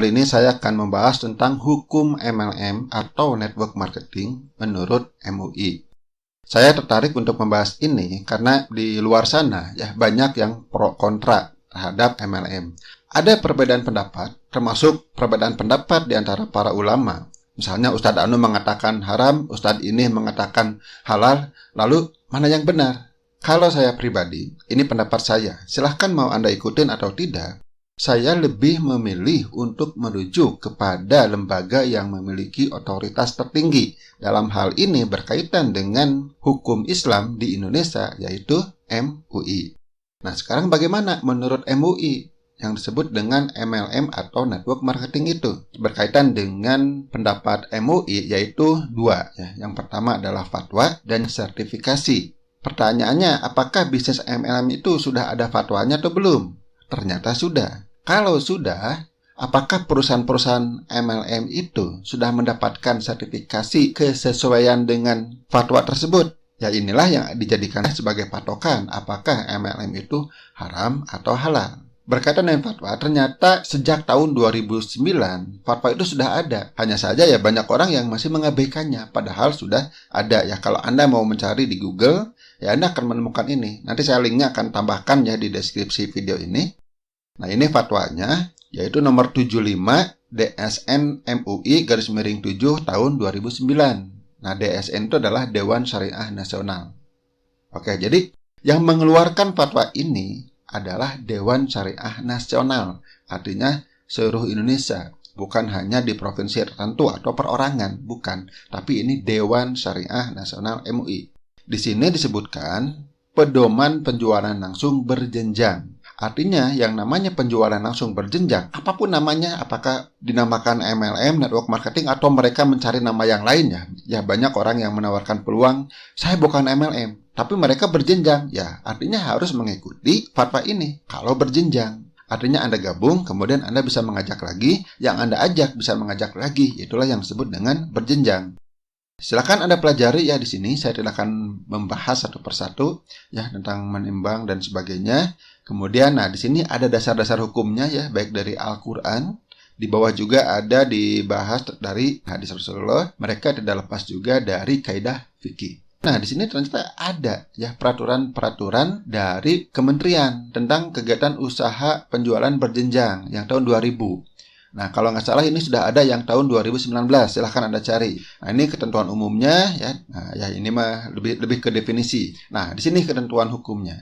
Kali ini saya akan membahas tentang hukum MLM atau Network Marketing menurut MUI. Saya tertarik untuk membahas ini karena di luar sana ya banyak yang pro kontra terhadap MLM. Ada perbedaan pendapat, termasuk perbedaan pendapat di antara para ulama. Misalnya Ustadz Anu mengatakan haram, Ustadz ini mengatakan halal, lalu mana yang benar? Kalau saya pribadi, ini pendapat saya. Silahkan mau Anda ikutin atau tidak. Saya lebih memilih untuk merujuk kepada lembaga yang memiliki otoritas tertinggi. Dalam hal ini berkaitan dengan hukum Islam di Indonesia, yaitu MUI. Nah, sekarang bagaimana menurut MUI yang disebut dengan MLM atau Network Marketing itu? Berkaitan dengan pendapat MUI, yaitu dua. Ya. Yang pertama adalah fatwa dan sertifikasi. Pertanyaannya, apakah bisnis MLM itu sudah ada fatwanya atau belum? Ternyata sudah. Kalau sudah, apakah perusahaan-perusahaan MLM itu sudah mendapatkan sertifikasi kesesuaian dengan fatwa tersebut? Ya inilah yang dijadikan sebagai patokan apakah MLM itu haram atau halal. Berkaitan dengan fatwa, ternyata sejak tahun 2009, fatwa itu sudah ada. Hanya saja ya banyak orang yang masih mengabaikannya, padahal sudah ada. Ya kalau Anda mau mencari di Google, ya Anda akan menemukan ini. Nanti saya linknya akan tambahkan ya di deskripsi video ini. Nah ini fatwanya, yaitu nomor 75 DSN MUI /7 tahun 2009. Nah DSN itu adalah Dewan Syariah Nasional. Oke, jadi yang mengeluarkan fatwa ini adalah Dewan Syariah Nasional. Artinya seluruh Indonesia, bukan hanya di provinsi tertentu atau perorangan, bukan. Tapi ini Dewan Syariah Nasional MUI. Di sini disebutkan pedoman penjualan langsung berjenjang. Artinya yang namanya penjualan langsung berjenjang, apapun namanya, apakah dinamakan MLM, Network Marketing, atau mereka mencari nama yang lainnya. Ya banyak orang yang menawarkan peluang, saya bukan MLM, tapi mereka berjenjang. Ya artinya harus mengikuti fatwa ini. Kalau berjenjang, artinya Anda gabung, kemudian Anda bisa mengajak lagi, yang Anda ajak bisa mengajak lagi. Itulah yang disebut dengan berjenjang. Silakan Anda pelajari ya di sini. Saya tidak akan membahas satu persatu ya tentang menimbang dan sebagainya. Kemudian nah di sini ada dasar-dasar hukumnya ya, baik dari Al-Qur'an. Di bawah juga ada dibahas dari hadis Rasulullah. Mereka tidak lepas juga dari kaidah fikih. Nah, di sini ternyata ada ya peraturan-peraturan dari kementerian tentang kegiatan usaha penjualan berjenjang yang tahun 2000. Nah, kalau nggak salah ini sudah ada yang tahun 2019. Silahkan Anda cari. Nah, ini ketentuan umumnya ya. Nah, ya ini mah lebih ke definisi. Nah, di sini ketentuan hukumnya.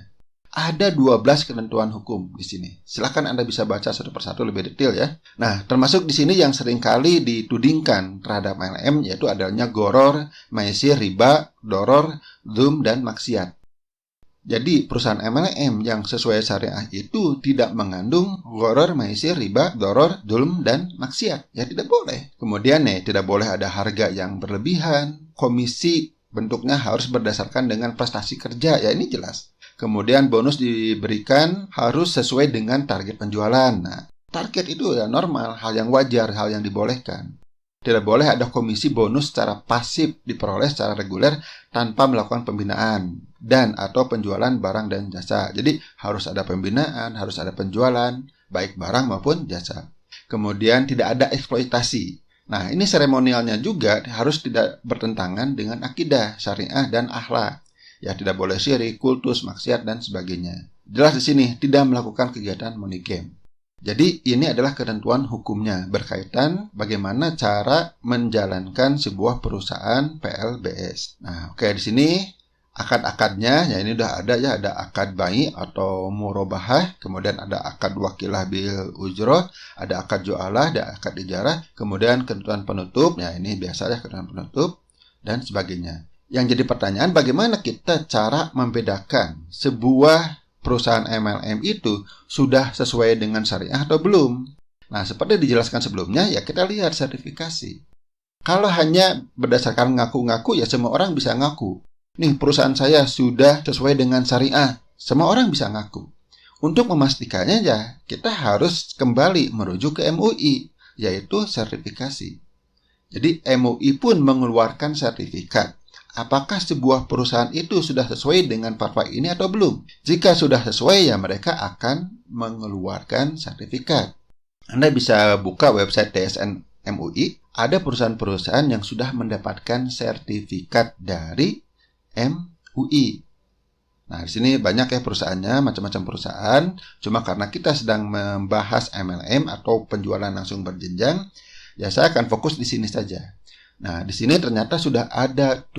Ada 12 ketentuan hukum di sini. Silahkan Anda bisa baca satu persatu lebih detail ya. Nah, termasuk di sini yang seringkali ditudingkan terhadap MLM yaitu adanya goror, maisir, riba, doror, dzulm, dan maksiat. Jadi perusahaan MLM yang sesuai syariah itu tidak mengandung goror, maisir, riba, doror, dzulm, dan maksiat. Ya tidak boleh. Kemudian tidak boleh ada harga yang berlebihan. Komisi bentuknya harus berdasarkan dengan prestasi kerja. Ya ini jelas. Kemudian bonus diberikan harus sesuai dengan target penjualan. Nah, target itu ya normal, hal yang wajar, hal yang dibolehkan. Tidak boleh ada komisi bonus secara pasif diperoleh secara reguler tanpa melakukan pembinaan dan atau penjualan barang dan jasa. Jadi harus ada pembinaan, harus ada penjualan, baik barang maupun jasa. Kemudian tidak ada eksploitasi. Nah ini seremonialnya juga harus tidak bertentangan dengan akidah, syariah, dan akhlak. Ya tidak boleh syirik, kultus, maksiat, dan sebagainya. Jelas di sini tidak melakukan kegiatan money game. Jadi ini adalah ketentuan hukumnya berkaitan bagaimana cara menjalankan sebuah perusahaan PLBS. Nah, oke di sini akad-akadnya ya ini udah ada ya, ada akad bai atau murabahah, kemudian ada akad wakilah bil ujroh, ada akad jualah, ada akad ijarah, kemudian ketentuan penutup, ya ini biasa ya ketentuan penutup dan sebagainya. Yang jadi pertanyaan bagaimana kita cara membedakan sebuah perusahaan MLM itu sudah sesuai dengan syariah atau belum. Nah, seperti dijelaskan sebelumnya, ya kita lihat sertifikasi. Kalau hanya berdasarkan ngaku-ngaku, ya semua orang bisa ngaku. Nih, perusahaan saya sudah sesuai dengan syariah. Semua orang bisa ngaku. Untuk memastikannya, ya kita harus kembali merujuk ke MUI, yaitu sertifikasi. Jadi, MUI pun mengeluarkan sertifikat. Apakah sebuah perusahaan itu sudah sesuai dengan fatwa ini atau belum? Jika sudah sesuai, ya mereka akan mengeluarkan sertifikat. Anda bisa buka website TSN MUI, ada perusahaan-perusahaan yang sudah mendapatkan sertifikat dari MUI. Nah, di sini banyak ya perusahaannya, macam-macam perusahaan. Cuma karena kita sedang membahas MLM atau penjualan langsung berjenjang, ya saya akan fokus di sini saja. Nah, di sini ternyata sudah ada